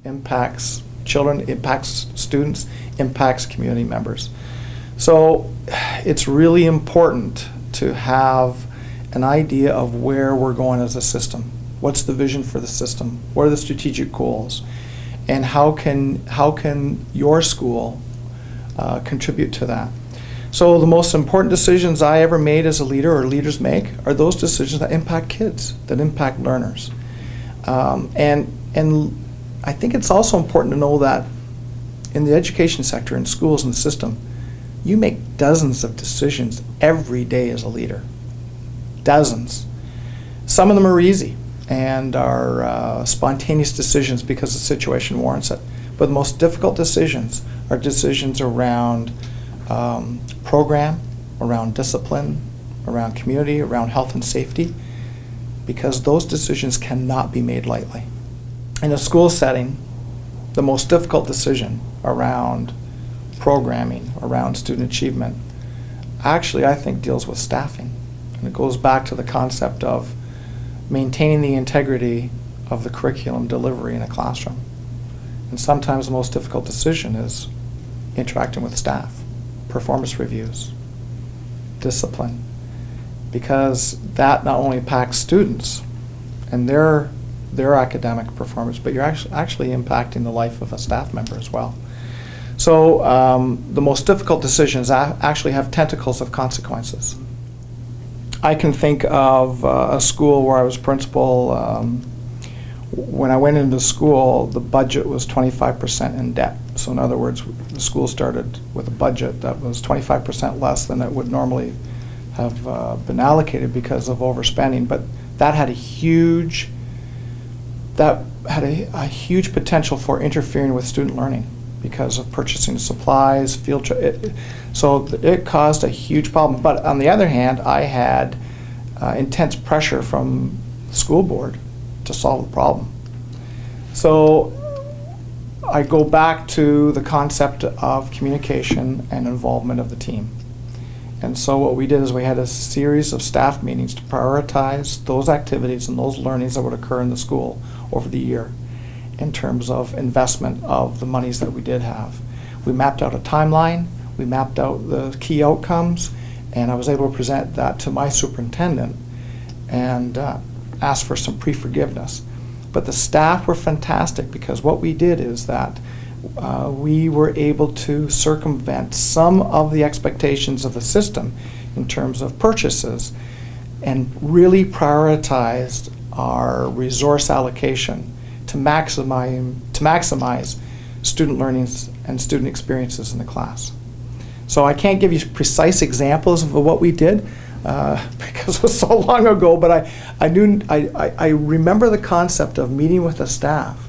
impacts children, impacts students, impacts community members. So it's really important to have an idea of where we're going as a system. What's the vision for the system? What are the strategic goals? And how can your school contribute to that? So the most important decisions I ever made as a leader, or leaders make, are those decisions that impact kids, that impact learners. And I think it's also important to know that in the education sector, in schools and the system, you make dozens of decisions every day as a leader. Dozens. Some of them are easy and are spontaneous decisions because the situation warrants it. But the most difficult decisions are decisions around program, around discipline, around community, around health and safety, because those decisions cannot be made lightly. In a school setting, the most difficult decision around programming, around student achievement, actually I think deals with staffing. And it goes back to the concept of maintaining the integrity of the curriculum delivery in a classroom. And sometimes the most difficult decision is interacting with staff, performance reviews, discipline, because that not only impacts students and their academic performance, but you're actually impacting the life of a staff member as well. So the most difficult decisions actually have tentacles of consequences. I can think of a school where I was principal. When I went into school, the budget was 25% in debt. So in other words, the school started with a budget that was 25% less than it would normally have been allocated because of overspending. But that had a huge potential for interfering with student learning because of purchasing supplies, so it caused a huge problem. But on the other hand, I had intense pressure from the school board to solve the problem. So I go back to the concept of communication and involvement of the team. And so what we did is we had a series of staff meetings to prioritize those activities and those learnings that would occur in the school over the year in terms of investment of the monies that we did have. We mapped out a timeline, we mapped out the key outcomes, and I was able to present that to my superintendent and ask for some pre-forgiveness. But the staff were fantastic because what we did is that we were able to circumvent some of the expectations of the system in terms of purchases and really prioritized our resource allocation to maximize student learnings and student experiences in the class. So I can't give you precise examples of what we did because it was so long ago, but I remember the concept of meeting with the staff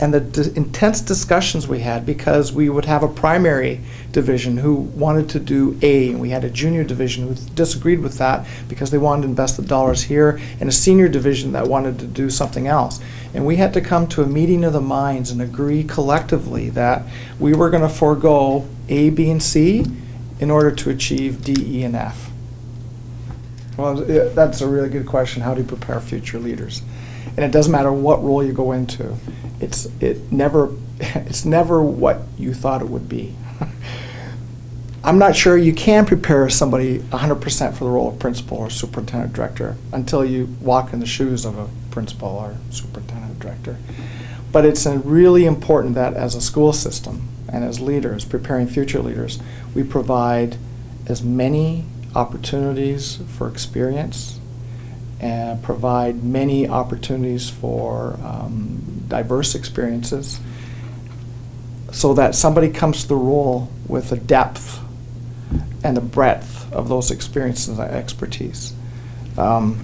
and the intense discussions we had, because we would have a primary division who wanted to do A, and we had a junior division who disagreed with that because they wanted to invest the dollars here, and a senior division that wanted to do something else. And we had to come to a meeting of the minds and agree collectively that we were going to forego A, B, and C in order to achieve D, E, and F. Well, that's a really good question. How do you prepare future leaders? And it doesn't matter what role you go into. It's never what you thought it would be. I'm not sure you can prepare somebody 100% for the role of principal or superintendent director until you walk in the shoes of a principal or superintendent director. But it's really important that as a school system and as leaders, preparing future leaders, we provide as many opportunities for experience and provide many opportunities for diverse experiences so that somebody comes to the role with a depth and a breadth of those experiences and expertise. About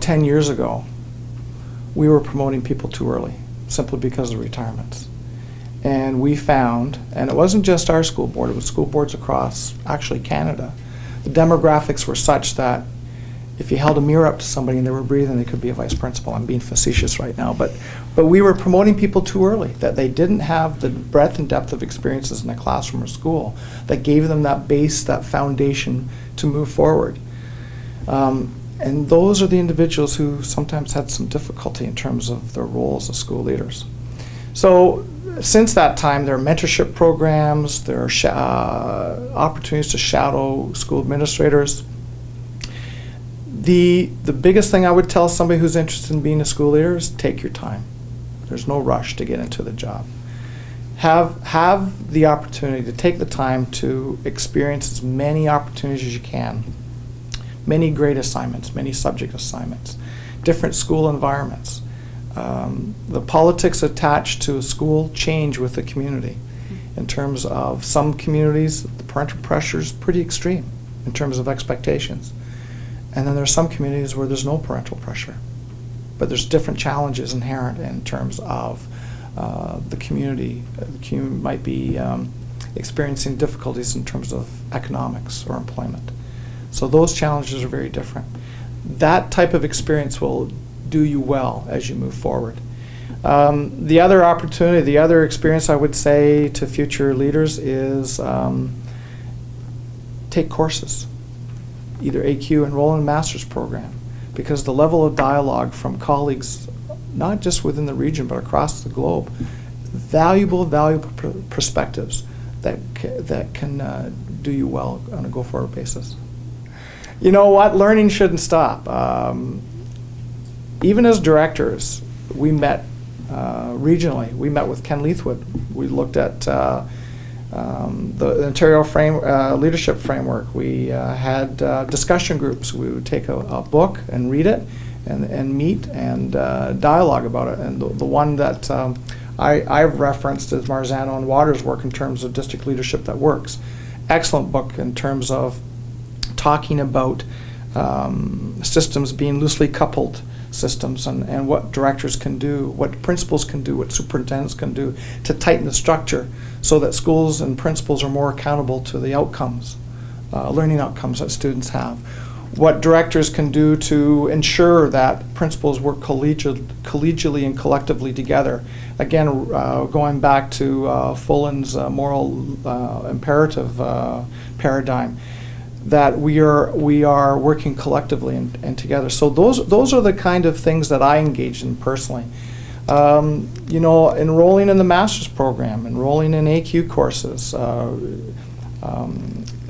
10 years ago, we were promoting people too early, simply because of retirements. And we found, and it wasn't just our school board, it was school boards across actually Canada, the demographics were such that if you held a mirror up to somebody and they were breathing, they could be a vice principal. I'm being facetious right now, but we were promoting people too early, that they didn't have the breadth and depth of experiences in a classroom or school that gave them that base, that foundation to move forward. And those are the individuals who sometimes had some difficulty in terms of their roles as school leaders. So since that time, there are mentorship programs, there are opportunities to shadow school administrators. The biggest thing I would tell somebody who's interested in being a school leader is take your time. There's no rush to get into the job. Have the opportunity to take the time to experience as many opportunities as you can. Many grade assignments, many subject assignments, different school environments. The politics attached to a school change with the community. In terms of some communities, the parental pressure is pretty extreme in terms of expectations. And then there's some communities where there's no parental pressure. But there's different challenges inherent in terms of the community. The community might be experiencing difficulties in terms of economics or employment. So those challenges are very different. That type of experience will do you well as you move forward. The other opportunity, the other experience I would say to future leaders is take courses. Either AQ, enroll in a master's program, because the level of dialogue from colleagues, not just within the region but across the globe, valuable perspectives that can do you well on a go-forward basis. You know what? Learning shouldn't stop. Even as directors, we met regionally. We met with Ken Leithwood. We looked at the Ontario leadership framework. We had discussion groups. We would take a book and read it and meet and dialogue about it. And the one that I've referenced is Marzano and Waters' work in terms of district leadership that works. Excellent book in terms of talking about systems being loosely coupled systems and what directors can do, what principals can do, what superintendents can do to tighten the structure so that schools and principals are more accountable to the outcomes, learning outcomes that students have. What directors can do to ensure that principals work collegially and collectively together. Again, going back to Fullen's moral imperative paradigm, that we are working collectively and together. So those are the kind of things that I engage in personally. You know, enrolling in the master's program, enrolling in AQ courses.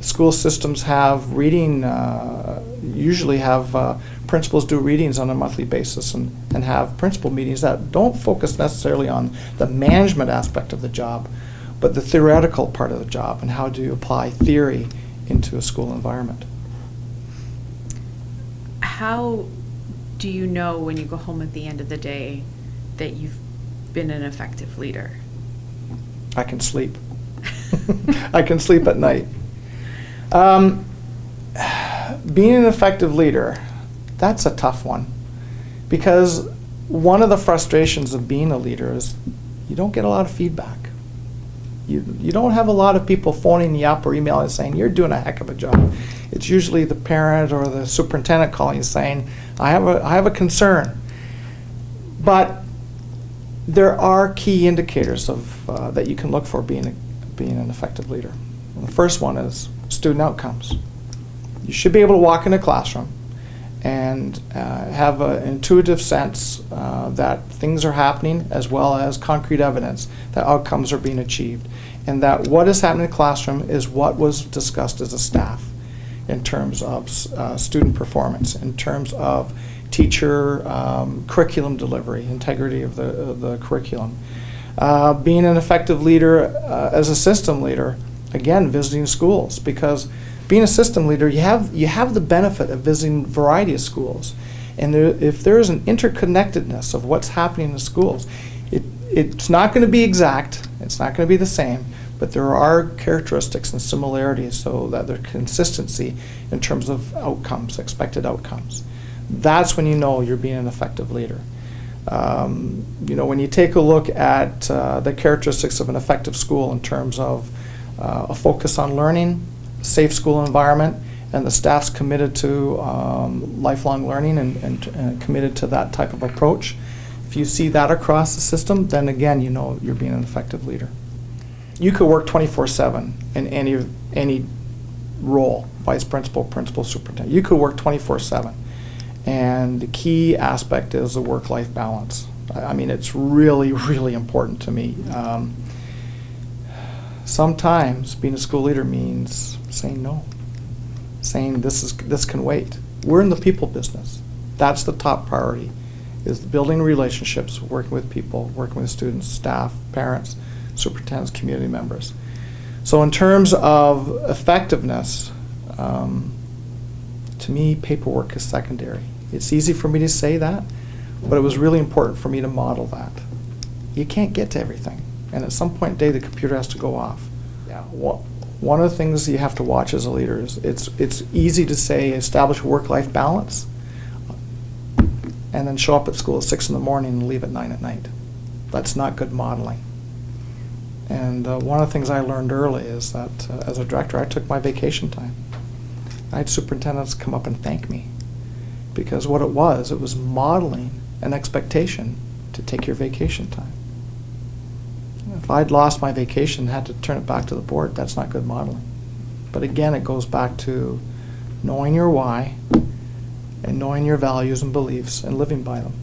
School systems have reading, usually have principals do readings on a monthly basis and have principal meetings that don't focus necessarily on the management aspect of the job, but the theoretical part of the job and how do you apply theory into a school environment. How do you know when you go home at the end of the day that you've been an effective leader? I can sleep. I can sleep at night. Being an effective leader, that's a tough one, because one of the frustrations of being a leader is you don't get a lot of feedback. You don't have a lot of people phoning you up or emailing saying, you're doing a heck of a job. It's usually the parent or the superintendent calling you saying, I have a concern. But there are key indicators of that you can look for being an effective leader. And the first one is student outcomes. You should be able to walk in a classroom and have an intuitive sense that things are happening, as well as concrete evidence that outcomes are being achieved, and that what is happening in the classroom is what was discussed as a staff in terms of student performance, in terms of teacher curriculum delivery, integrity of the curriculum. Being an effective leader as a system leader, again, visiting schools, because being a system leader, you have the benefit of visiting a variety of schools. And if there is an interconnectedness of what's happening in the schools, it's not going to be exact, it's not going to be the same, but there are characteristics and similarities so that there's consistency in terms of outcomes, expected outcomes. That's when you know you're being an effective leader. You know, when you take a look at the characteristics of an effective school in terms of a focus on learning, safe school environment, and the staff's committed to lifelong learning and committed to that type of approach. If you see that across the system, then again, you know you're being an effective leader. You could work 24/7 in any role, vice principal, principal, superintendent. You could work 24/7. And the key aspect is the work-life balance. I mean, it's really, really important to me. Sometimes being a school leader means saying no, saying this can wait. We're in the people business. That's the top priority, is building relationships, working with people, working with students, staff, parents, superintendents, community members. So in terms of effectiveness, to me, paperwork is secondary. It's easy for me to say that, but it was really important for me to model that. You can't get to everything, and at some point in the day, the computer has to go off. Yeah. One of the things you have to watch as a leader is it's easy to say establish a work-life balance, and then show up at school at 6 in the morning and leave at 9 at night. That's not good modeling. And one of the things I learned early is that as a director, I took my vacation time. I had superintendents come up and thank me, because what it was modeling an expectation to take your vacation time. If I'd lost my vacation and had to turn it back to the board, that's not good modeling. But again, it goes back to knowing your why and knowing your values and beliefs and living by them.